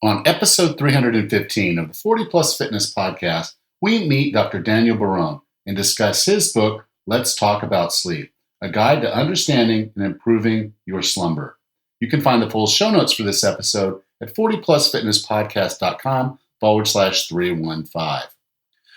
On episode 315 of the 40 Plus Fitness podcast, we meet Dr. Daniel Barone and discuss his book, Let's Talk About Sleep, a guide to understanding and improving your slumber. You can find the full show notes for this episode at 40plusfitnesspodcast.com/315.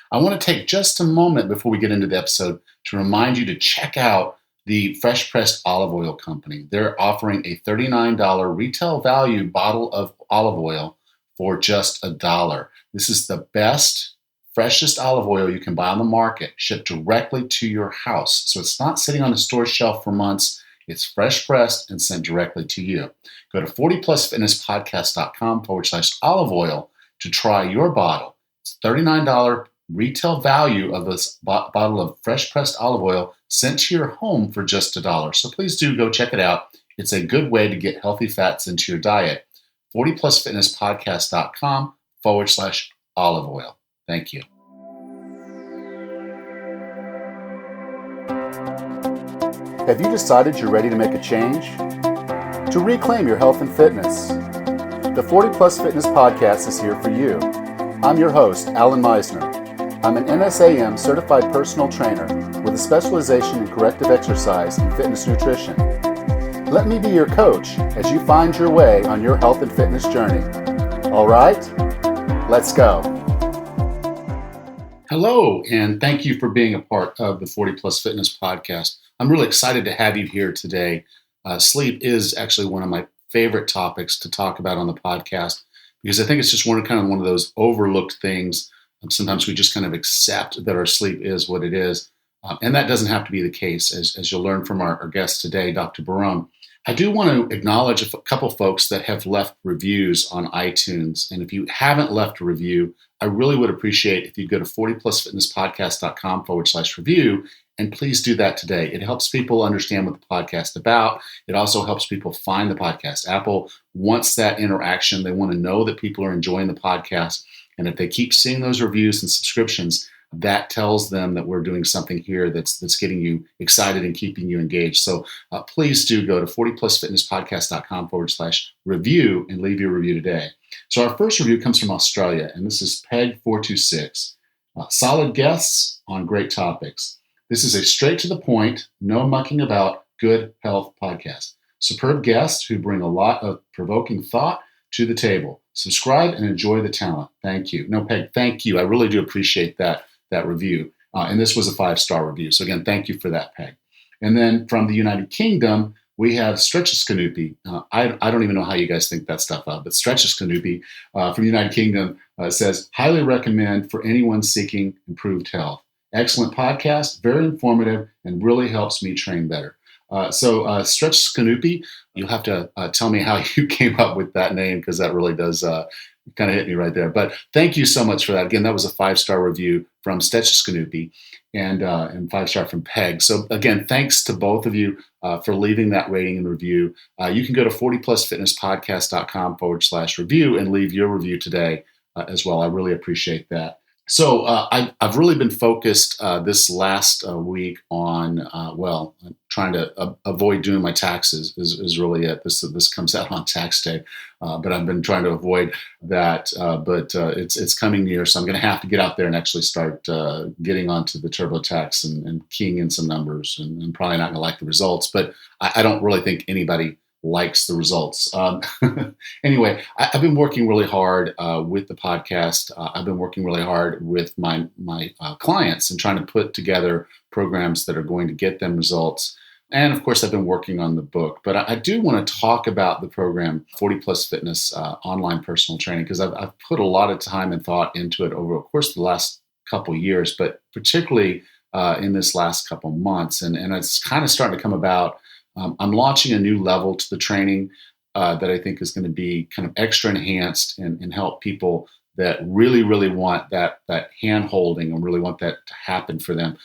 I want to take just a moment before we get into the episode to remind you to check out the Fresh Pressed Olive Oil Company. They're offering a $39 retail value bottle of olive oil for just $1. This is the best, freshest olive oil you can buy on the market, shipped directly to your house. So it's not sitting on a store shelf for months. It's fresh pressed and sent directly to you. Go to 40plusfitnesspodcast.com/olive oil to try your bottle. It's $39 retail value of this bottle of fresh pressed olive oil sent to your home for just $1. So please do go check it out. It's a good way to get healthy fats into your diet. 40plusfitnesspodcast.com/olive oil. Thank you. Have you decided you're ready to make a change? To reclaim your health and fitness? The 40 Plus Fitness podcast is here for you. I'm your host, Alan Meisner. I'm an NSAM certified personal trainer with a specialization in corrective exercise and fitness nutrition. Let me be your coach as you find your way on your health and fitness journey. All right, let's go. Hello, and thank you for being a part of the 40 Plus Fitness podcast. I'm really excited to have you here today. Sleep is actually one of my favorite topics to talk about on the podcast because I think it's just one of those overlooked things. Sometimes we just kind of accept that our sleep is what it is. And that doesn't have to be the case, as you'll learn from our guest today, Dr. Barone. I do want to acknowledge a couple folks that have left reviews on iTunes. And if you haven't left a review, I really would appreciate if you go to 40plusfitnesspodcast.com/review, and please do that today. It helps people understand what the podcast is about. It also helps people find the podcast. Apple wants that interaction. They want to know that people are enjoying the podcast. And if they keep seeing those reviews and subscriptions, that tells them that we're doing something here that's getting you excited and keeping you engaged. So please do go to 40plusfitnesspodcast.com/review and leave your review today. So our first review comes from Australia, and this is Peg426. Solid guests on great topics. This is a straight to the point, no mucking about, good health podcast. Superb guests who bring a lot of provoking thought to the table. Subscribe and enjoy the talent. Thank you. No, Peg, thank you. I really do appreciate that review. And this was a 5-star review. So again, thank you for that, Peg. And then from the United Kingdom, we have Stretches Canoopy. I don't even know how you guys think that stuff up, but Stretches Canoopy from the United Kingdom says, highly recommend for anyone seeking improved health. Excellent podcast, very informative, and really helps me train better. So Stretch Canoopy, you'll have to tell me how you came up with that name because that really does kind of hit me right there. But thank you so much for that. Again, that was a 5-star review from Stretch Canoopy and 5-star from Peg. So again, thanks to both of you for leaving that rating and review. You can go to 40plusfitnesspodcast.com/review and leave your review today as well. I really appreciate that. So I've really been focused this last week on, trying to avoid doing my taxes is really it. This comes out on tax day, but I've been trying to avoid that. But it's coming near, so I'm going to have to get out there and actually start getting onto the TurboTax and keying in some numbers. And I'm probably not going to like the results, but I don't really think anybody likes the results. Anyway, I've been working really hard with the podcast. I've been working really hard with my clients and trying to put together programs that are going to get them results. And of course, I've been working on the book. But I do want to talk about the program 40 Plus Fitness online personal training because I've put a lot of time and thought into it over, of course, the last couple years, but particularly in this last couple months. And it's kind of starting to come about. I'm launching a new level to the training that I think is going to be kind of extra enhanced and help people that really, really want that hand holding and really want that to happen for them.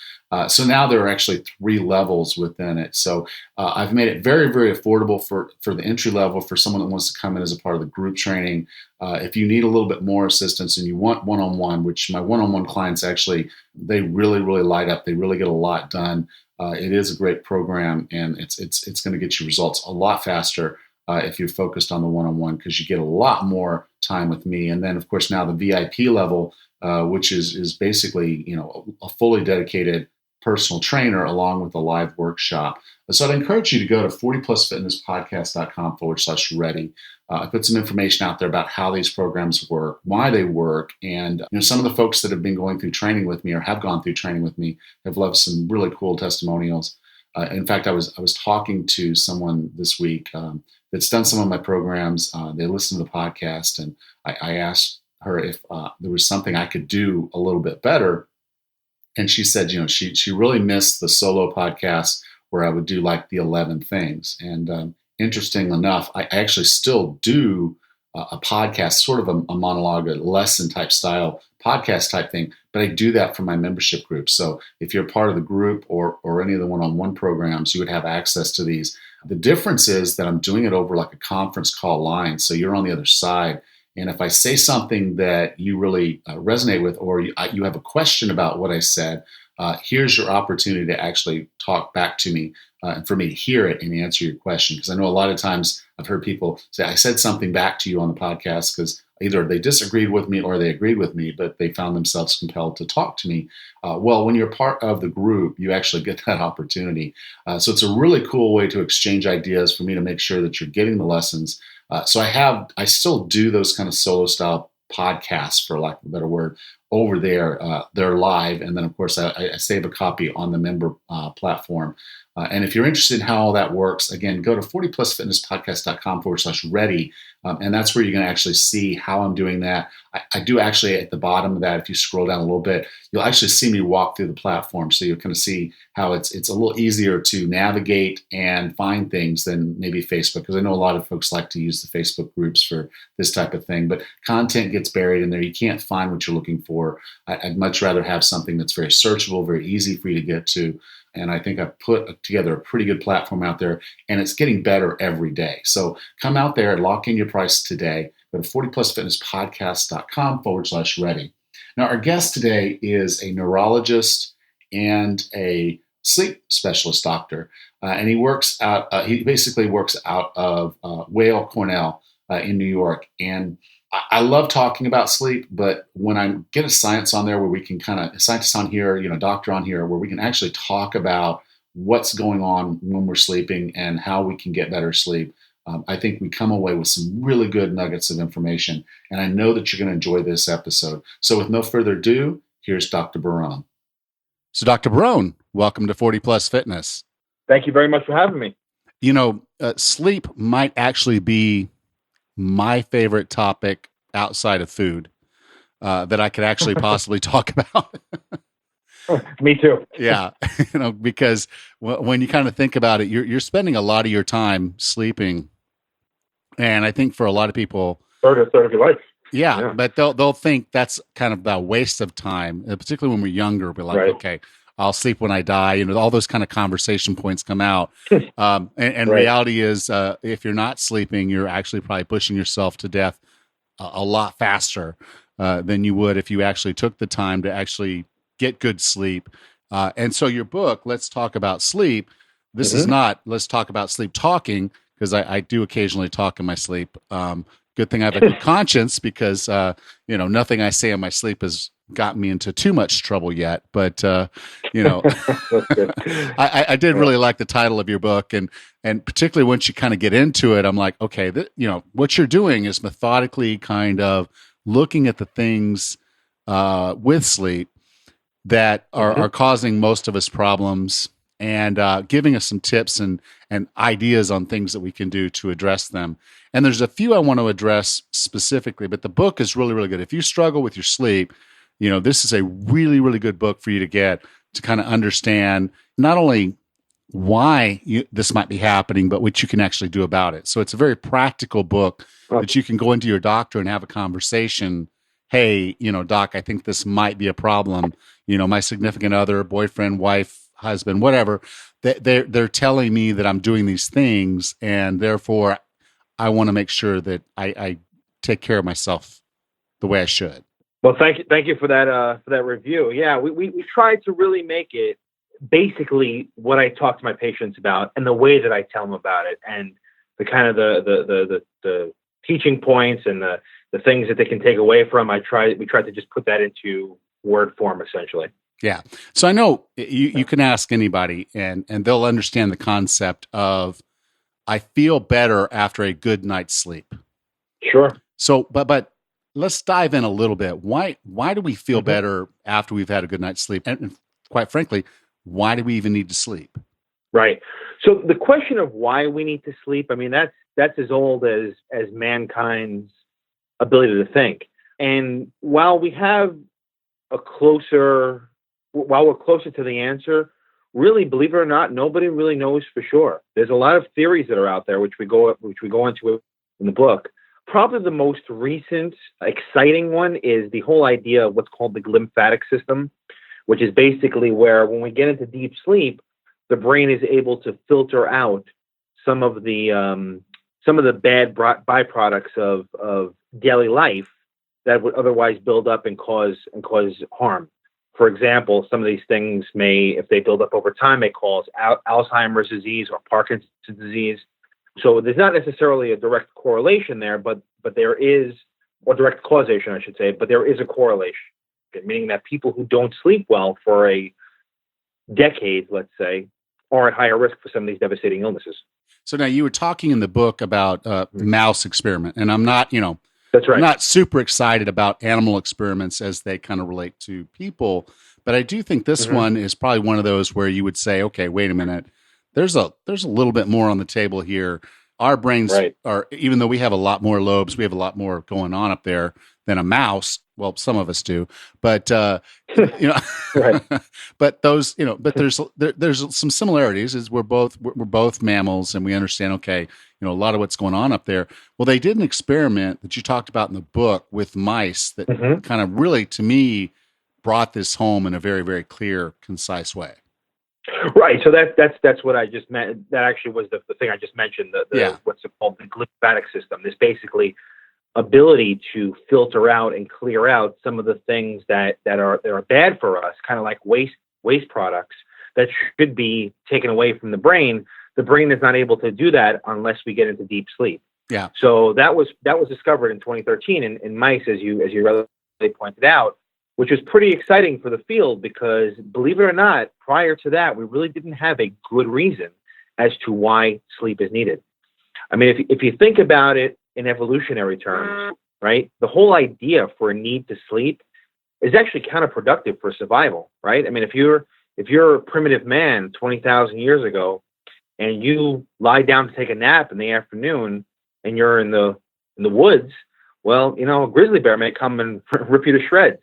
So now there are actually 3 levels within it. So I've made it very, very affordable for the entry level for someone that wants to come in as a part of the group training. If you need a little bit more assistance and you want one-on-one, which my one-on-one clients actually, they really, really light up. They really get a lot done. It is a great program, and it's going to get you results a lot faster if you're focused on the one-on-one because you get a lot more time with me. And then, of course, now the VIP level, which is basically, a fully dedicated personal trainer along with a live workshop. So I'd encourage you to go to 40plusfitnesspodcast.com/ready. I put some information out there about how these programs work, why they work, and some of the folks that have been going through training with me or have gone through training with me have left some really cool testimonials. In fact, I was talking to someone this week that's done some of my programs. They listened to the podcast, and I asked her if there was something I could do a little bit better. And she said, she really missed the solo podcast where I would do like the 11 things. And interesting enough, I actually still do a podcast, sort of a monologue, a lesson type style podcast type thing, but I do that for my membership group. So if you're part of the group or any of the one-on-one programs, you would have access to these. The difference is that I'm doing it over like a conference call line. So you're on the other side. And if I say something that you really resonate with, or you have a question about what I said, here's your opportunity to actually talk back to me and for me to hear it and answer your question. Because I know a lot of times I've heard people say, I said something back to you on the podcast because either they disagreed with me or they agreed with me, but they found themselves compelled to talk to me. Well, when you're part of the group, you actually get that opportunity. So it's a really cool way to exchange ideas for me to make sure that you're getting the lessons. So I still do those kind of solo style podcasts, for lack of a better word, over there. They're live. And then, of course, I save a copy on the member platform. And if you're interested in how all that works, again, go to 40plusfitnesspodcast.com/ready. And that's where you're going to actually see how I'm doing that. I do actually at the bottom of that, if you scroll down a little bit, you'll actually see me walk through the platform. So you'll kind of see how it's a little easier to navigate and find things than maybe Facebook, because I know a lot of folks like to use the Facebook groups for this type of thing, but content gets buried in there. You can't find what you're looking for. I'd much rather have something that's very searchable, very easy for you to get to. And I think I've put together a pretty good platform out there, and it's getting better every day. So come out there and lock in your price today. Go to 40plusfitnesspodcast.com/ready. Now, our guest today is a neurologist and a sleep specialist doctor. And he basically works out of Weill Cornell in New York. And I love talking about sleep, but when I get a scientist on here, where we can doctor on here, where we can actually talk about what's going on when we're sleeping and how we can get better sleep, I think we come away with some really good nuggets of information. And I know that you're going to enjoy this episode. So with no further ado, here's Dr. Barone. So Dr. Barone, welcome to 40 Plus Fitness. Thank you very much for having me. Sleep might actually be my favorite topic outside of food that I could actually possibly talk about. Me too. Yeah. Because when you kind of think about it, you're spending a lot of your time sleeping. And I think for a lot of people, third of your life. Yeah. But they'll think that's kind of a waste of time, particularly when we're younger. We're like, Okay, I'll sleep when I die. All those kind of conversation points come out. And right. Reality is, if you're not sleeping, you're actually probably pushing yourself to death a lot faster than you would if you actually took the time to actually get good sleep. And so your book, Let's Talk About Sleep, this is not Let's Talk About Sleep talking, because I do occasionally talk in my sleep. Good thing I have a good conscience, because nothing I say in my sleep has gotten me into too much trouble yet. But I did really like the title of your book, and particularly once you kind of get into it, I'm like, okay, what you're doing is methodically kind of looking at the things with sleep that are causing most of us problems, and giving us some tips and ideas on things that we can do to address them. And there's a few I want to address specifically, but the book is really, really good. If you struggle with your sleep, this is a really, really good book for you to get to kind of understand not only why this might be happening, but what you can actually do about it. So it's a very practical book that you can go into your doctor and have a conversation. Hey, doc, I think this might be a problem. My significant other, boyfriend, wife, husband, whatever, they're telling me that I'm doing these things, and therefore I want to make sure that I take care of myself the way I should. Well, thank you for that review. Yeah, we tried to really make it basically what I talk to my patients about, and the way that I tell them about it, and the kind of the teaching points and the things that they can take away from. We tried to just put that into word form, essentially. Yeah. So I know you can ask anybody and they'll understand the concept of, I feel better after a good night's sleep. Sure. So, but let's dive in a little bit. Why do we feel better after we've had a good night's sleep? And quite frankly, why do we even need to sleep? Right. So the question of why we need to sleep, I mean, that's as old as mankind's ability to think. And while we're closer to the answer, really, believe it or not, nobody really knows for sure. There's a lot of theories that are out there, which we go into in the book. Probably the most recent exciting one is the whole idea of what's called the lymphatic system, which is basically where when we get into deep sleep, the brain is able to filter out some of the bad byproducts of daily life that would otherwise build up and cause harm. For example, some of these things may, if they build up over time, may cause Alzheimer's disease or Parkinson's disease. So there's not necessarily a direct correlation there, but there is, or direct causation, I should say, but there is a correlation, meaning that people who don't sleep well for a decade, let's say, are at higher risk for some of these devastating illnesses. So now you were talking in the book about mouse experiment, and I'm not, that's right. I'm not super excited about animal experiments as they kind of relate to people, but I do think this one is probably one of those where you would say, okay, wait a minute, there's a little bit more on the table here. Our brains are, even though we have a lot more lobes, we have a lot more going on up there than a mouse. Well, some of us do, but right. but those, but there's some similarities. Is we're both mammals, and we understand. Okay, a lot of what's going on up there. Well, they did an experiment that you talked about in the book with mice that kind of really, to me, brought this home in a very, very clear, concise way. Right. So that's what I just meant. That actually was the thing I just mentioned. What's it called? The lymphatic system. This basically ability to filter out and clear out some of the things that are bad for us, kind of like waste products that should be taken away from the brain. The brain is not able to do that unless we get into deep sleep. Yeah. So that was discovered in 2013 in mice, as you really pointed out, which was pretty exciting for the field because, believe it or not, prior to that, we really didn't have a good reason as to why sleep is needed. I mean, if you think about it in evolutionary terms, right, the whole idea for a need to sleep is actually counterproductive for survival, right? I mean, if you're a primitive man 20,000 years ago and you lie down to take a nap in the afternoon and you're in the woods, well, a grizzly bear may come and rip you to shreds.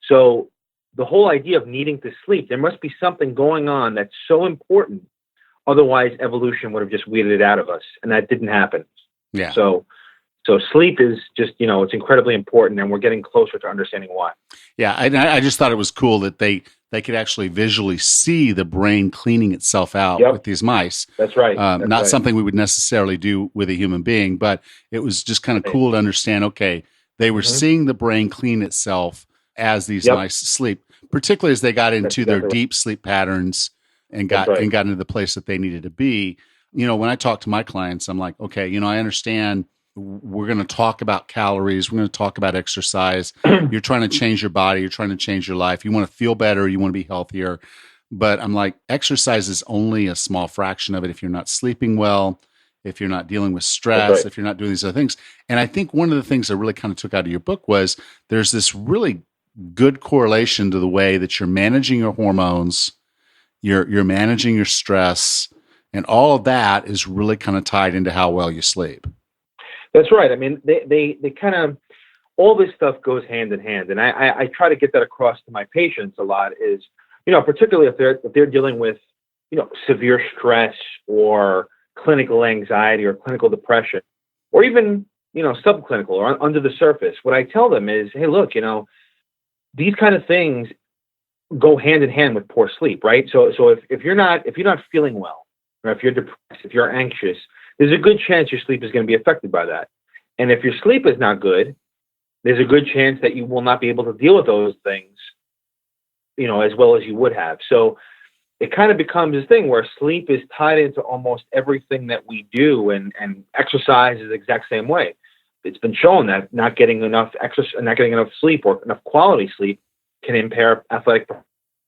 So the whole idea of needing to sleep, there must be something going on that's so important. Otherwise, evolution would have just weeded it out of us, and that didn't happen. Yeah. So sleep is just, it's incredibly important, and we're getting closer to understanding why. Yeah, I just thought it was cool that they could actually visually see the brain cleaning itself out with these mice. That's right. Not something we would necessarily do with a human being, but it was just kind of cool to understand, okay, they were seeing the brain clean itself as these mice sleep, particularly as they got into their deep sleep patterns and got into the place that they needed to be. When I talk to my clients, I'm like, okay, I understand we're going to talk about calories. We're going to talk about exercise. You're trying to change your body. You're trying to change your life. You want to feel better. You want to be healthier. But I'm like, exercise is only a small fraction of it. If you're not sleeping well, if you're not dealing with stress, if you're not doing these other things. And I think one of the things I really kind of took out of your book was there's this really good correlation to the way that you're managing your hormones, you're managing your stress, and all of that is really kind of tied into how well you sleep. That's right. I mean, they kind of, all this stuff goes hand in hand. And I try to get that across to my patients a lot is, particularly if they're dealing with, severe stress or clinical anxiety or clinical depression, or even, subclinical or under the surface. What I tell them is, hey, look, these kind of things go hand in hand with poor sleep, right? So if you're not feeling well, or if you're depressed, if you're anxious, there's a good chance your sleep is going to be affected by that. And if your sleep is not good, there's a good chance that you will not be able to deal with those things, as well as you would have. So it kind of becomes this thing where sleep is tied into almost everything that we do, and exercise is the exact same way. it's been shown that not getting enough exercise, not getting enough sleep or enough quality sleep can impair athletic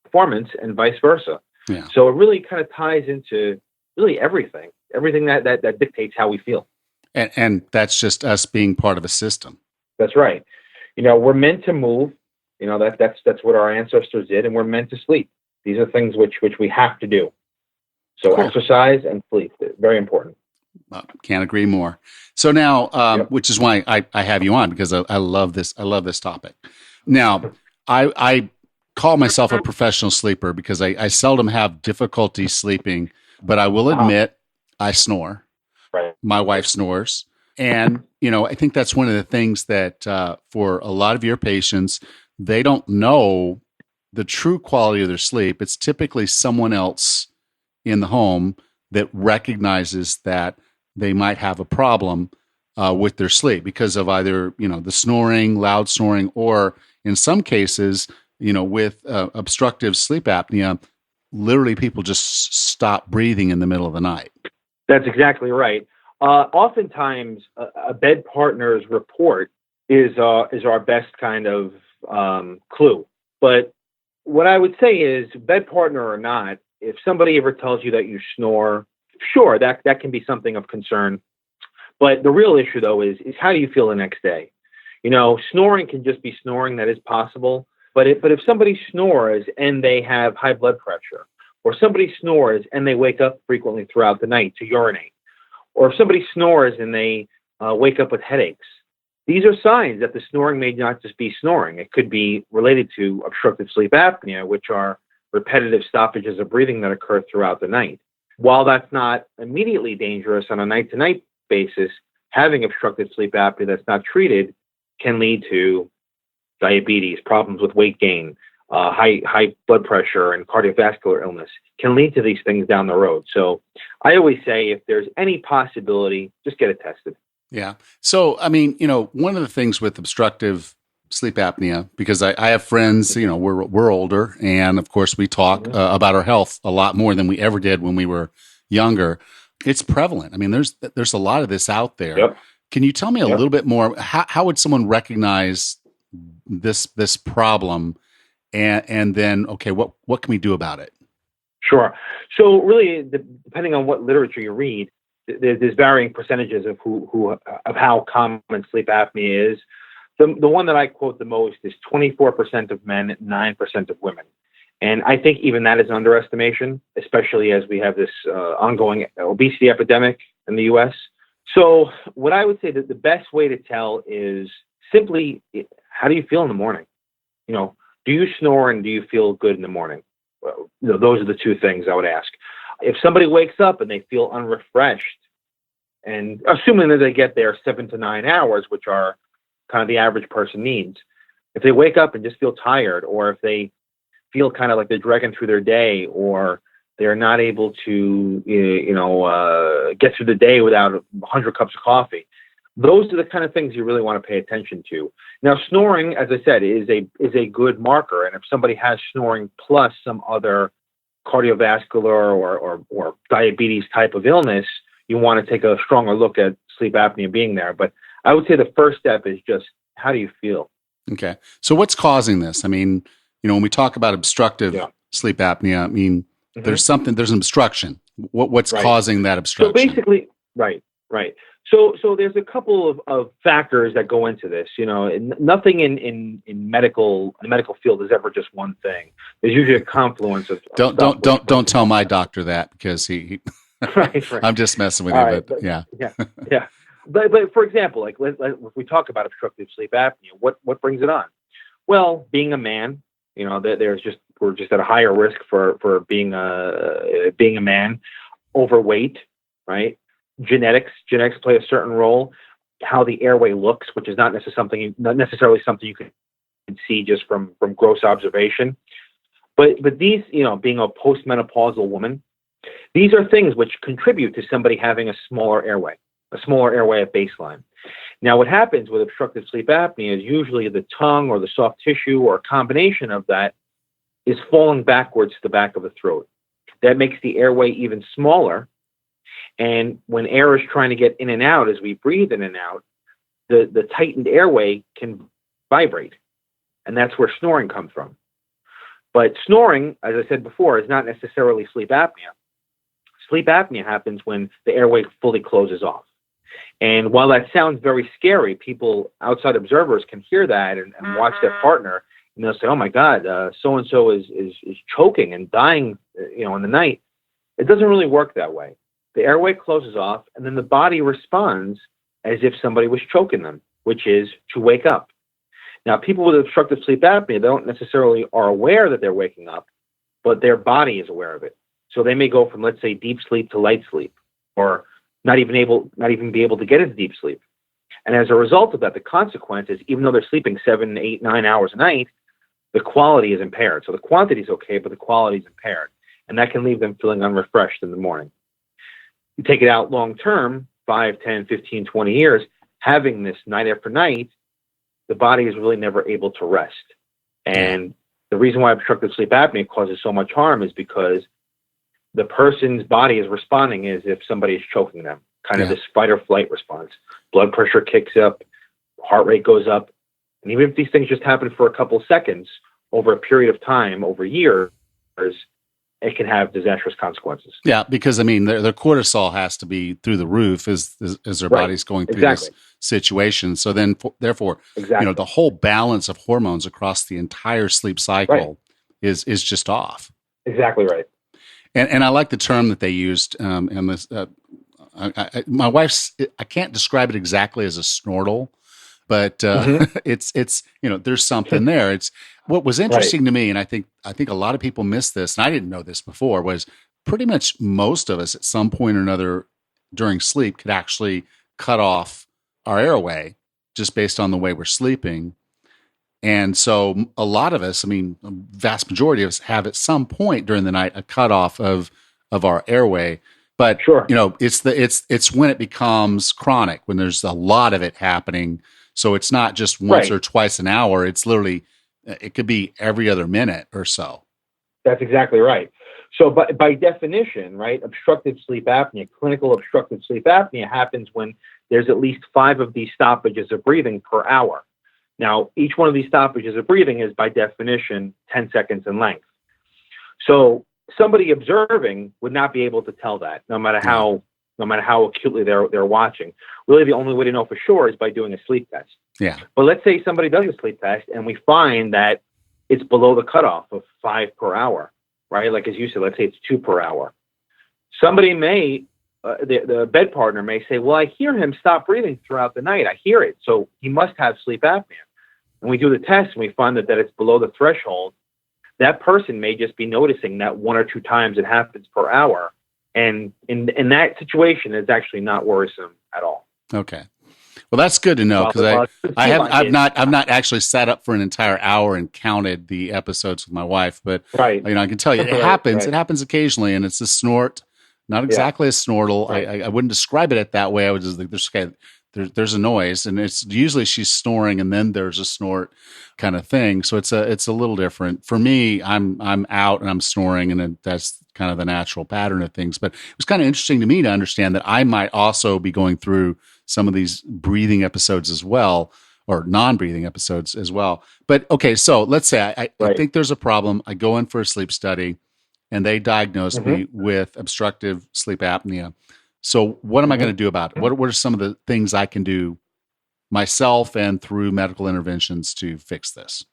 performance and vice versa. Yeah. So it really kind of ties into really everything that dictates how we feel. And that's just us being part of a system. That's right. We're meant to move. That's what our ancestors did, and we're meant to sleep. These are things which we have to do. So Cool. Exercise and sleep, very important. Can't agree more. So now, Yep. which is why I have you on, because I love this. I love this topic. Now, I call myself a professional sleeper because I seldom have difficulty sleeping, but I will admit I snore. Right. My wife snores. And, I think that's one of the things that for a lot of your patients, they don't know the true quality of their sleep. It's typically someone else in the home that recognizes that they might have a problem with their sleep because of either, the snoring, loud snoring, or in some cases, with obstructive sleep apnea, literally people just stop breathing in the middle of the night. That's exactly right. Oftentimes, a bed partner's report is our best kind of clue. But what I would say is, bed partner or not, if somebody ever tells you that you snore, sure, that can be something of concern. But the real issue, though, is how do you feel the next day? Snoring can just be snoring. That is possible. But if somebody snores and they have high blood pressure, or somebody snores and they wake up frequently throughout the night to urinate, or if somebody snores and they wake up with headaches, these are signs that the snoring may not just be snoring. It could be related to obstructive sleep apnea, which are repetitive stoppages of breathing that occur throughout the night. While that's not immediately dangerous on a night-to-night basis, having obstructive sleep apnea that's not treated can lead to diabetes, problems with weight gain, high blood pressure, and cardiovascular illness. Can lead to these things down the road. So I always say, if there's any possibility, just get it tested. Yeah. So, one of the things with obstructive sleep apnea, because I have friends, we're older, and of course we talk about our health a lot more than we ever did when we were younger. It's prevalent. There's a lot of this out there. Yep. Can you tell me a little bit more? How would someone recognize this problem, and then, okay, what can we do about it? Sure. So really, depending on what literature you read, there's varying percentages of of how common sleep apnea is. The one that I quote the most is 24% of men, 9% of women. And I think even that is an underestimation, especially as we have this ongoing obesity epidemic in the U.S. So what I would say that the best way to tell is simply, how do you feel in the morning? Do you snore and do you feel good in the morning? Well, those are the two things I would ask. If somebody wakes up and they feel unrefreshed, and assuming that they get their 7 to 9 hours, which are kind of the average person needs, if they wake up and just feel tired, or if they feel kind of like they're dragging through their day, or they're not able to, get through the day without 100 cups of coffee, those are the kind of things you really want to pay attention to. Now, snoring, as I said, is a good marker, and if somebody has snoring plus some other cardiovascular or diabetes type of illness, you want to take a stronger look at sleep apnea being there. But I would say the first step is just, how do you feel? Okay. So what's causing this? When we talk about obstructive sleep apnea, there's an obstruction. What's causing that obstruction? So basically, right. So there's a couple of factors that go into this. Nothing in the medical field is ever just one thing. There's usually a confluence of don't tell my doctor that, because he right. I'm just messing with All you, right, but yeah. But for example, like if we talk about obstructive sleep apnea, what brings it on? Well, being a man, we're just at a higher risk for being a man. Overweight, right? Genetics play a certain role. How the airway looks, which is not necessarily something you can see just from gross observation. But these, being a postmenopausal woman, these are things which contribute to somebody having a smaller airway at baseline. Now, what happens with obstructive sleep apnea is usually the tongue or the soft tissue or a combination of that is falling backwards to the back of the throat. That makes the airway even smaller. And when air is trying to get in and out as we breathe in and out, the tightened airway can vibrate, and that's where snoring comes from. But snoring, as I said before, is not necessarily sleep apnea. Sleep apnea happens when the airway fully closes off. And while that sounds very scary, people, outside observers, can hear that and watch their partner, and they'll say, "Oh my God, so-and-so is choking and dying, in the night." It doesn't really work that way. The airway closes off, and then the body responds as if somebody was choking them, which is to wake up. Now, people with obstructive sleep apnea, they don't necessarily are aware that they're waking up, but their body is aware of it. So they may go from, let's say, deep sleep to light sleep, or not even be able to get into deep sleep. And as a result of that, the consequence is, even though they're sleeping 7, 8, 9 hours a night, the quality is impaired. So the quantity is okay, but the quality is impaired. And that can leave them feeling unrefreshed in the morning. You take it out long term, 5, 10, 15, 20 years, having this night after night, the body is really never able to rest. And the reason why obstructive sleep apnea causes so much harm is because the person's body is responding as if somebody is choking them, kind of this fight or flight response. Blood pressure kicks up, heart rate goes up. And even if these things just happen for a couple seconds over a period of time, over years, it can have disastrous consequences. Yeah, because their cortisol has to be through the roof as their body's going through this situation. So then, therefore, the whole balance of hormones across the entire sleep cycle is just off. Exactly right. And I like the term that they used. And this, my wife's, I can't describe it exactly as a snortle, but it's there's something there. It's what was interesting to me, and I think a lot of people miss this, and I didn't know this before, was pretty much most of us at some point or another during sleep could actually cut off our airway just based on the way we're sleeping. And so a lot of us, a vast majority of us, have at some point during the night a cutoff of our airway. But it's when it becomes chronic, when there's a lot of it happening. So it's not just once or twice an hour. It's literally, it could be every other minute or so. That's exactly right. So by definition, right, obstructive sleep apnea, clinical obstructive sleep apnea happens when there's at least 5 of these stoppages of breathing per hour. Now, each one of these stoppages of breathing is by definition 10 seconds in length. So somebody observing would not be able to tell that, no matter how acutely they're watching. Really, the only way to know for sure is by doing a sleep test. Yeah. But let's say somebody does a sleep test and we find that it's below the cutoff of 5 per hour, right? Like as you said, let's say it's 2 per hour. Somebody may, the bed partner may say, "Well, I hear him stop breathing throughout the night. I hear it. So he must have sleep apnea." And we do the test and we find that it's below the threshold. That person may just be noticing that 1 or 2 times it happens per hour. And in that situation, it's actually not worrisome at all. Okay. Well, that's good to know, because I've not actually sat up for an entire hour and counted the episodes with my wife, but I can tell you it happens. It happens occasionally, and it's a snort, not exactly a snortle. I wouldn't describe it that way. I would just like there's a noise, and it's usually she's snoring, and then there's a snort kind of thing. So it's a little different for me. I'm out and I'm snoring, and that's kind of the natural pattern of things. But it was kind of interesting to me to understand that I might also be going through some of these breathing episodes as well, or non-breathing episodes as well. But okay, so let's say I think there's a problem. I go in for a sleep study, and they diagnose me with obstructive sleep apnea. So what am I going to do about it? What are some of the things I can do myself and through medical interventions to fix this?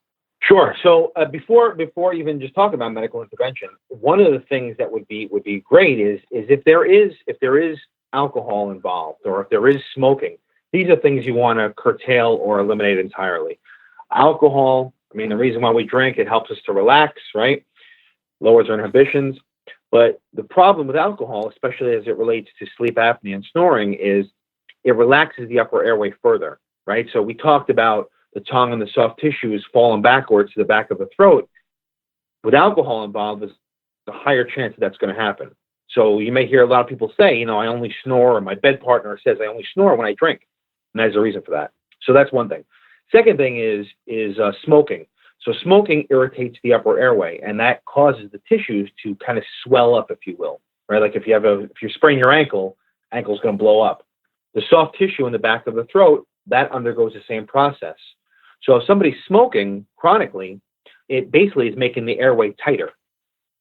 Sure. So before even just talking about medical intervention, one of the things that would be great is if there is alcohol involved, or if there is smoking, these are things you want to curtail or eliminate entirely. Alcohol, the reason why we drink, it helps us to relax, right? Lowers our inhibitions. But the problem with alcohol, especially as it relates to sleep apnea and snoring, is it relaxes the upper airway further, right? So we talked about the tongue and the soft tissues falling backwards to the back of the throat. With alcohol involved, there's a higher chance that's going to happen. So you may hear a lot of people say, I only snore, or my bed partner says I only snore when I drink. And there's a reason for that. So that's one thing. Second thing is smoking. So smoking irritates the upper airway, and that causes the tissues to kind of swell up, if you will, right? Like if you sprain your ankle's going to blow up. The soft tissue in the back of the throat that undergoes the same process. So if somebody's smoking chronically, it basically is making the airway tighter.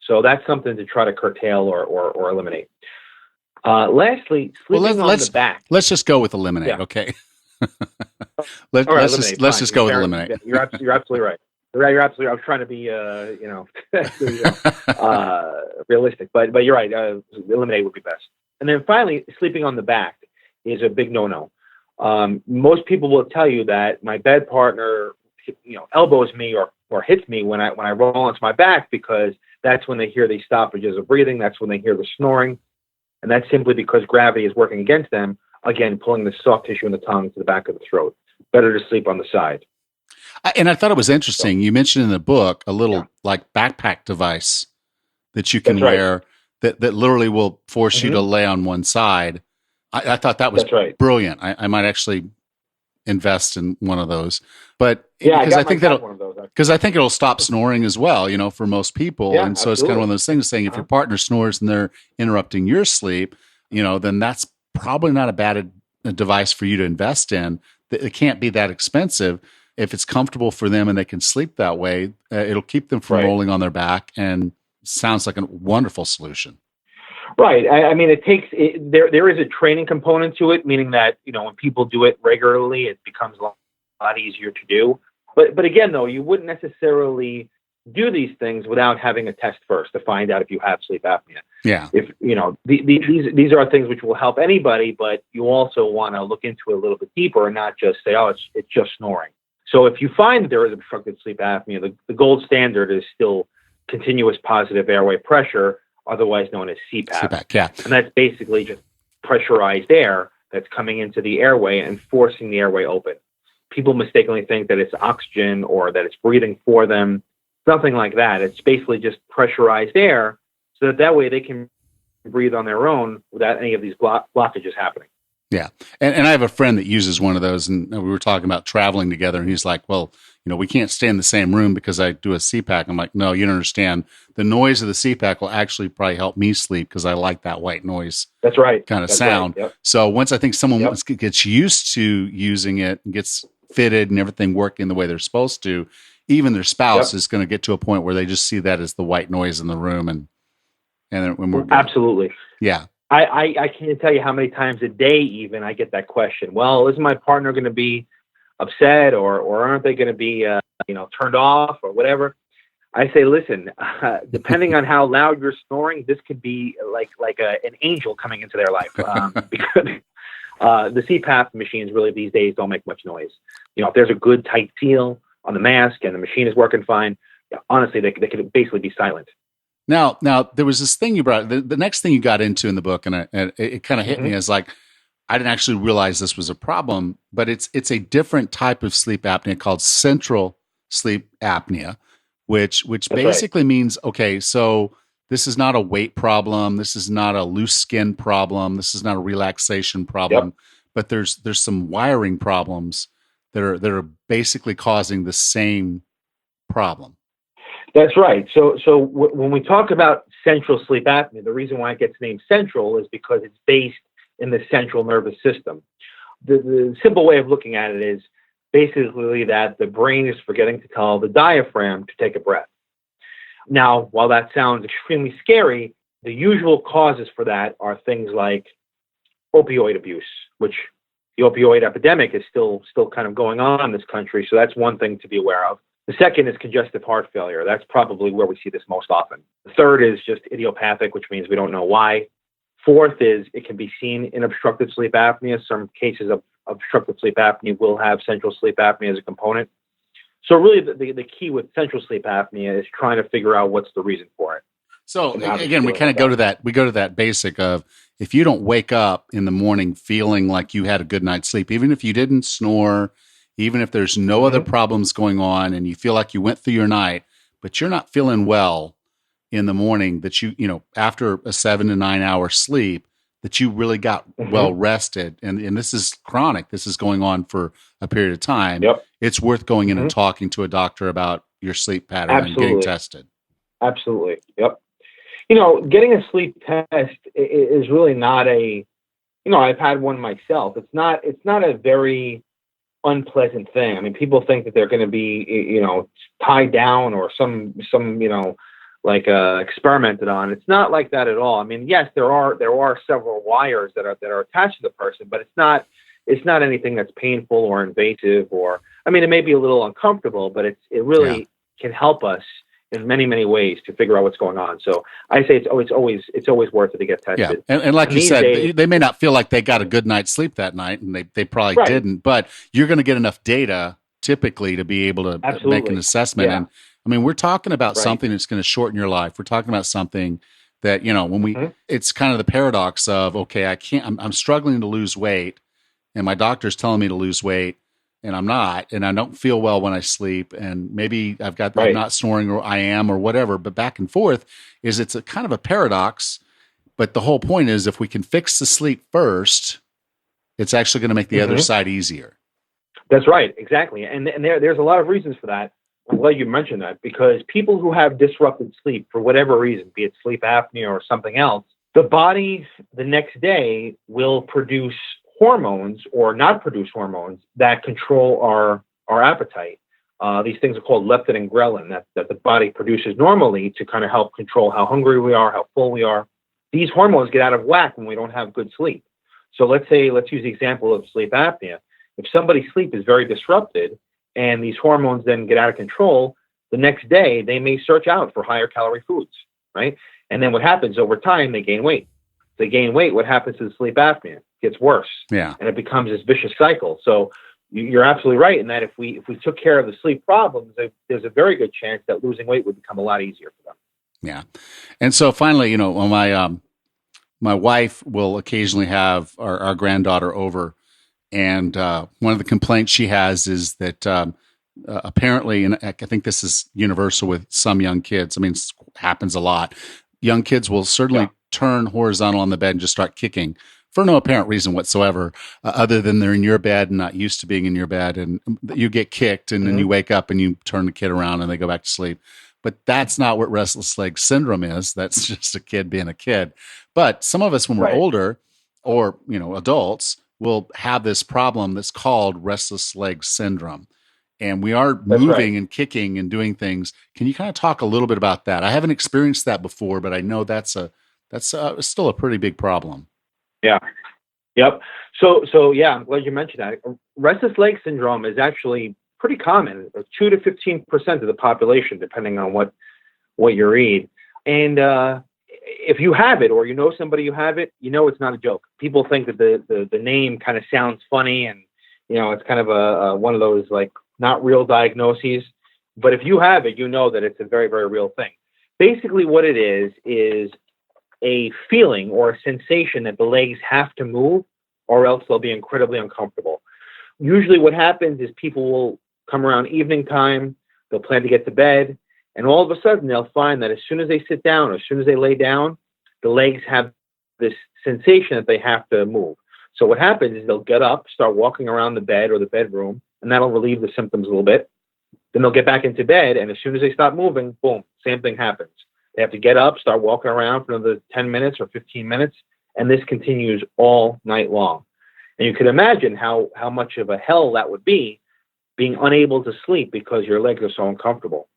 So that's something to try to curtail or eliminate. Lastly, sleeping on the back. Let's just go with eliminate, okay? All right, let's just go with eliminate. You're absolutely right. You're absolutely. I was trying to be, realistic, but you're right. Eliminate would be best. And then finally, sleeping on the back is a big no-no. Most people will tell you that my bed partner, elbows me or hits me when I roll onto my back, because that's when they hear the stoppages of breathing. That's when they hear the snoring, and that's simply because gravity is working against them. Again, pulling the soft tissue in the tongue to the back of the throat. Better to sleep on the side. And I thought it was interesting. You mentioned in the book a little like backpack device that you can wear that literally will force you to lay on one side. I thought that was brilliant. I might actually invest in one of those. But because I think it'll stop snoring as well, for most people. Yeah, and so It's kind of one of those things saying if your partner snores and they're interrupting your sleep, then that's probably not a bad device for you to invest in. It can't be that expensive. If it's comfortable for them and they can sleep that way, it'll keep them from rolling on their back, and sounds like a wonderful solution. Right. I mean, there is a training component to it, meaning that, when people do it regularly, it becomes a lot easier to do. But again, though, you wouldn't necessarily do these things without having a test first to find out if you have sleep apnea. Yeah. If, these are things which will help anybody, but you also want to look into it a little bit deeper and not just say, oh, it's just snoring. So if you find that there is obstructed sleep apnea, the gold standard is still continuous positive airway pressure, otherwise known as CPAP. CPAP, yeah. And that's basically just pressurized air that's coming into the airway and forcing the airway open. People mistakenly think that it's oxygen or that it's breathing for them. Nothing like that. It's basically just pressurized air so that way they can breathe on their own without any of these blockages happening. Yeah. And I have a friend that uses one of those, and we were talking about traveling together, and he's like, well, we can't stay in the same room because I do a CPAP. I'm like, no, you don't understand. The noise of the CPAP will actually probably help me sleep because I like that white noise. That's right. Kind of sound. Right. Yep. So once I think someone gets used to using it and gets fitted and everything working the way they're supposed to, even their spouse is going to get to a point where they just see that as the white noise in the room. And when we're good. Absolutely. Yeah. I can't tell you how many times a day even I get that question. Well, isn't my partner going to be upset or aren't they going to be, turned off or whatever? I say, listen, depending on how loud you're snoring, this could be like an angel coming into their life. Because the CPAP machines really these days don't make much noise. If there's a good tight seal on the mask and the machine is working fine, honestly, they could basically be silent. Now, there was this thing you brought. The next thing you got into in the book, and it kind of hit me as like I didn't actually realize this was a problem, but it's a different type of sleep apnea called central sleep apnea, which basically means okay, so this is not a weight problem, this is not a loose skin problem, this is not a relaxation problem, but there's some wiring problems that are basically causing the same problem. That's right. So when we talk about central sleep apnea, the reason why it gets named central is because it's based in the central nervous system. The simple way of looking at it is basically that the brain is forgetting to tell the diaphragm to take a breath. Now, while that sounds extremely scary, the usual causes for that are things like opioid abuse, which the opioid epidemic is still kind of going on in this country. So that's one thing to be aware of. The second is congestive heart failure. That's probably where we see this most often. The third is just idiopathic, which means we don't know why. Fourth is it can be seen in obstructive sleep apnea. Some cases of obstructive sleep apnea will have central sleep apnea as a component. So really the key with central sleep apnea is trying to figure out what's the reason for it. So again, we kind of go to that. We go to that basic of if you don't wake up in the morning feeling like you had a good night's sleep, even if you didn't snore, even if there's no other problems going on and you feel like you went through your night, but you're not feeling well in the morning, that after a 7 to 9 hour sleep, that you really got well rested. And this is chronic. This is going on for a period of time. Yep. It's worth going in and talking to a doctor about your sleep pattern and getting tested. Absolutely. Yep. Getting a sleep test is really not I've had one myself. It's not a very unpleasant thing. I mean, people think that they're going to be, tied down or some, experimented on. It's not like that at all. I mean, yes, there are several wires that are attached to the person, but it's not anything that's painful or invasive, or, I mean, it may be a little uncomfortable, but it really can help us in many, many ways to figure out what's going on. So I say it's always worth it to get tested. Yeah. And like you said, days, they may not feel like they got a good night's sleep that night, and they probably right. didn't, but you're going to get enough data typically to be able to Absolutely. make an assessment. Yeah. And I mean, we're talking about Right. something that's going to shorten your life. We're talking about something that, when it's kind of the paradox of, okay, I'm struggling to lose weight, and my doctor's telling me to lose weight, and I'm not, and I don't feel well when I sleep, and maybe I'm not snoring, or I am, or whatever, but back and forth it's a kind of a paradox. But the whole point is, if we can fix the sleep first, it's actually going to make the other side easier. That's right. Exactly. And there's a lot of reasons for that. I'm glad you mentioned that, because people who have disrupted sleep for whatever reason, be it sleep apnea or something else, the body the next day will produce hormones or not produce hormones that control our appetite. These things are called leptin and ghrelin that the body produces normally to kind of help control how hungry we are, how full we are. These hormones get out of whack when we don't have good sleep. So let's use the example of sleep apnea. If somebody's sleep is very disrupted and these hormones then get out of control, the next day they may search out for higher calorie foods, right? And then what happens over time, they gain weight. They gain weight. What happens to the sleep apnea? It gets worse. Yeah. And it becomes this vicious cycle. So you're absolutely right in that if we took care of the sleep problems, there's a very good chance that losing weight would become a lot easier for them. Yeah. And so finally, my wife will occasionally have our granddaughter over, and one of the complaints she has is that apparently, and I think this is universal with some young kids, I mean, it happens a lot, young kids will certainly turn horizontal on the bed and just start kicking for no apparent reason whatsoever, other than they're in your bed and not used to being in your bed, and you get kicked, and then you wake up and you turn the kid around and they go back to sleep. But that's not what restless leg syndrome is. That's just a kid being a kid. But some of us, when we're older, or adults, will have this problem that's called restless leg syndrome, and we are moving and kicking and doing things. Can you kind of talk a little bit about that? I haven't experienced that before, but I know that's still a pretty big problem. Yeah. Yep. So yeah, I'm glad you mentioned that. Restless leg syndrome is actually pretty common, 2 to 15% of the population, depending on what you read. And if you have it, or somebody who have it, it's not a joke. People think that the name kind of sounds funny, and it's kind of a one of those like not real diagnoses. But if you have it, that it's a very, very real thing. Basically, what it is a feeling or a sensation that the legs have to move, or else they'll be incredibly uncomfortable. Usually what happens is people will come around evening time, they'll plan to get to bed, and all of a sudden they'll find that as soon as they sit down, or as soon as they lay down, the legs have this sensation that they have to move. So what happens is they'll get up, start walking around the bed or the bedroom, and that'll relieve the symptoms a little bit. Then they'll get back into bed, and as soon as they stop moving, boom, same thing happens. They have to get up, start walking around for another 10 minutes or 15 minutes, and this continues all night long. And you can imagine how much of a hell that would be, being unable to sleep because your legs are so uncomfortable.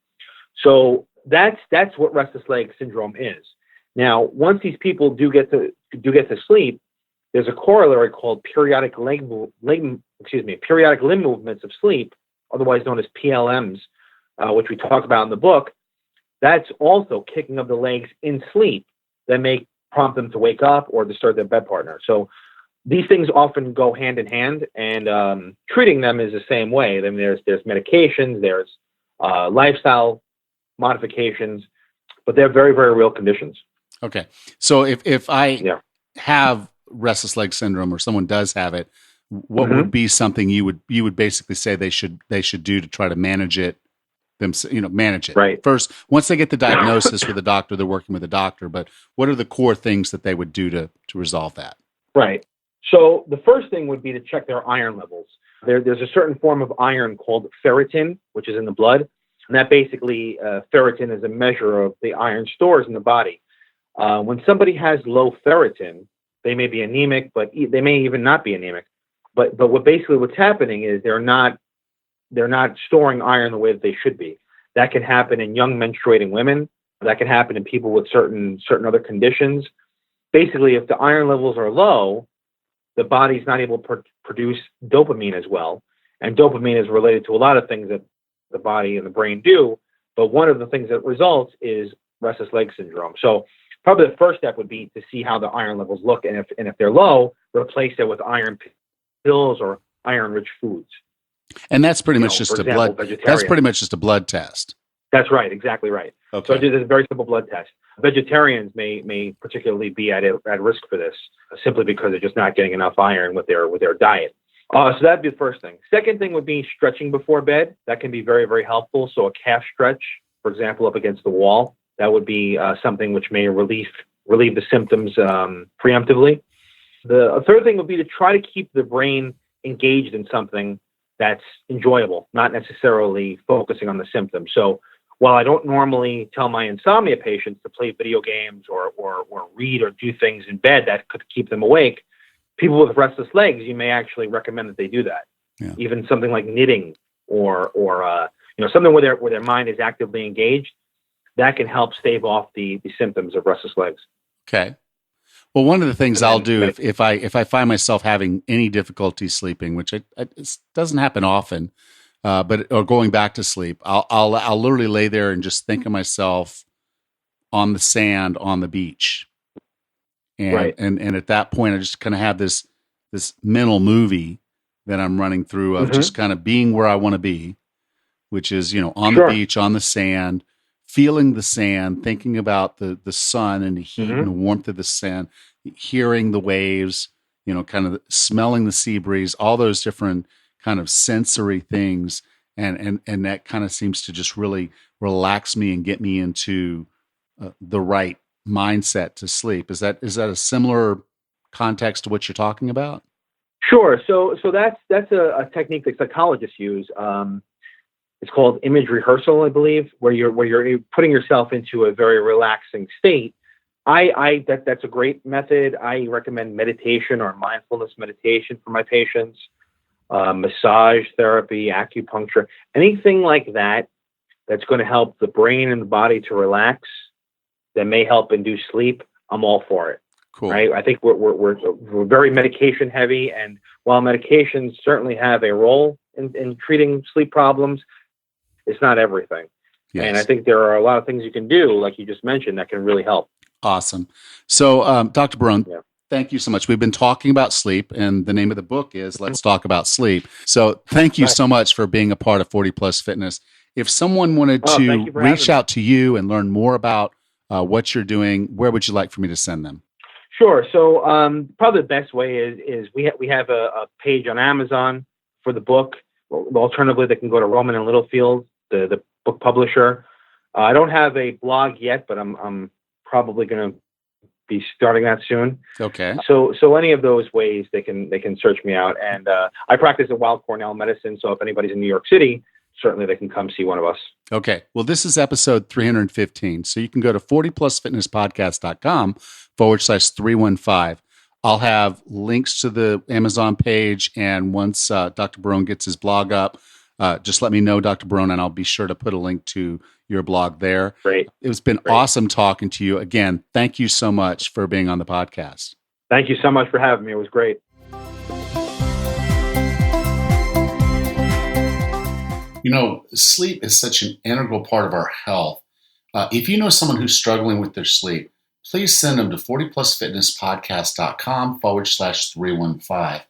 So that's what restless leg syndrome is. Now, once these people do get to sleep, there's a corollary called periodic limb movements of sleep, otherwise known as PLMs, which we talk about in the book. That's also kicking of the legs in sleep that may prompt them to wake up or disturb their bed partner. So these things often go hand in hand, and treating them is the same way. Then there's medications, there's lifestyle modifications, but they're very, very real conditions. Okay. So if I have restless leg syndrome, or someone does have it, what would be something you would basically say they should do to try to manage it? Manage it. Right. First, once they get the diagnosis with a doctor, they're working with a doctor, but what are the core things that they would do to resolve that? Right. So the first thing would be to check their iron levels. There's a certain form of iron called ferritin, which is in the blood. And that basically, ferritin is a measure of the iron stores in the body. When somebody has low ferritin, they may be anemic, but they may even not be anemic. But what's happening is they're not storing iron the way that they should be. That can happen in young menstruating women. That can happen in people with certain other conditions. Basically, if the iron levels are low, the body's not able to produce dopamine as well. And dopamine is related to a lot of things that the body and the brain do. But one of the things that results is restless leg syndrome. So probably the first step would be to see how the iron levels look. And if they're low, replace it with iron pills or iron-rich foods. And that's pretty much just for a example, blood. vegetarian. That's pretty much just a blood test. That's right, exactly right. Okay. So it's a very simple blood test. Vegetarians may particularly be at risk for this, simply because they're just not getting enough iron with their diet. So that'd be the first thing. Second thing would be stretching before bed. That can be very, very helpful. So a calf stretch, for example, up against the wall, that would be something which may relieve the symptoms preemptively. The third thing would be to try to keep the brain engaged in something that's enjoyable, not necessarily focusing on the symptoms. So while I don't normally tell my insomnia patients to play video games or read or do things in bed that could keep them awake, people with restless legs, you may actually recommend that they do that. Yeah. Even something like knitting or something where their mind is actively engaged, that can help stave off the symptoms of restless legs. Okay. Well, one of the things I'll do if I find myself having any difficulty sleeping, which it doesn't happen often, or going back to sleep, I'll literally lay there and just think of myself on the sand on the beach, and Right. and at that point I just kind of have this mental movie that I'm running through of just kind of being where I want to be, which is on the beach, on the sand, feeling the sand, thinking about the sun and the heat and the warmth of the sand, hearing the waves, kind of smelling the sea breeze, all those different kind of sensory things. And that kind of seems to just really relax me and get me into the right mindset to sleep. Is that a similar context to what you're talking about? Sure. So that's a technique that psychologists use. It's called image rehearsal, I believe, where you're putting yourself into a very relaxing state. That's a great method. I recommend meditation or mindfulness meditation for my patients, massage therapy, acupuncture, anything like that that's going to help the brain and the body to relax, that may help induce sleep. I'm all for it. Cool. Right? I think we're very medication heavy, and while medications certainly have a role in treating sleep problems, it's not everything. Yes. And I think there are a lot of things you can do, like you just mentioned, that can really help. Awesome. So, Dr. Barone, thank you so much. We've been talking about sleep, and the name of the book is Let's Talk About Sleep. So thank you so much for being a part of 40 Plus Fitness. If someone wanted to reach out to you and learn more about what you're doing, where would you like for me to send them? Sure. So probably the best way is we have a page on Amazon for the book. Alternatively, they can go to Roman and Littlefield, the book publisher. I don't have a blog yet, but I'm probably going to be starting that soon. Okay. So any of those ways they can search me out. And I practice at Weill Cornell Medicine, so if anybody's in New York City, certainly they can come see one of us. Okay. Well, this is episode 315. So you can go to 40plusfitnesspodcast.com/315. I'll have links to the Amazon page. And once Dr. Barone gets his blog up, just let me know, Dr. Barone, and I'll be sure to put a link to your blog there. Great. It's been awesome talking to you. Again, thank you so much for being on the podcast. Thank you so much for having me. It was great. Sleep is such an integral part of our health. If you know someone who's struggling with their sleep, please send them to 40plusfitnesspodcast.com/315.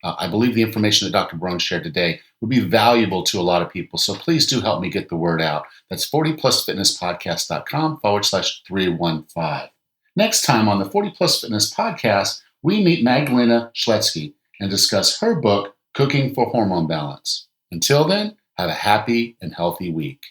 I believe the information that Dr. Barone shared today would be valuable to a lot of people. So please do help me get the word out. That's 40plusfitnesspodcast.com/315. Next time on the 40 Plus Fitness Podcast, we meet Magdalena Schletsky and discuss her book, Cooking for Hormone Balance. Until then, have a happy and healthy week.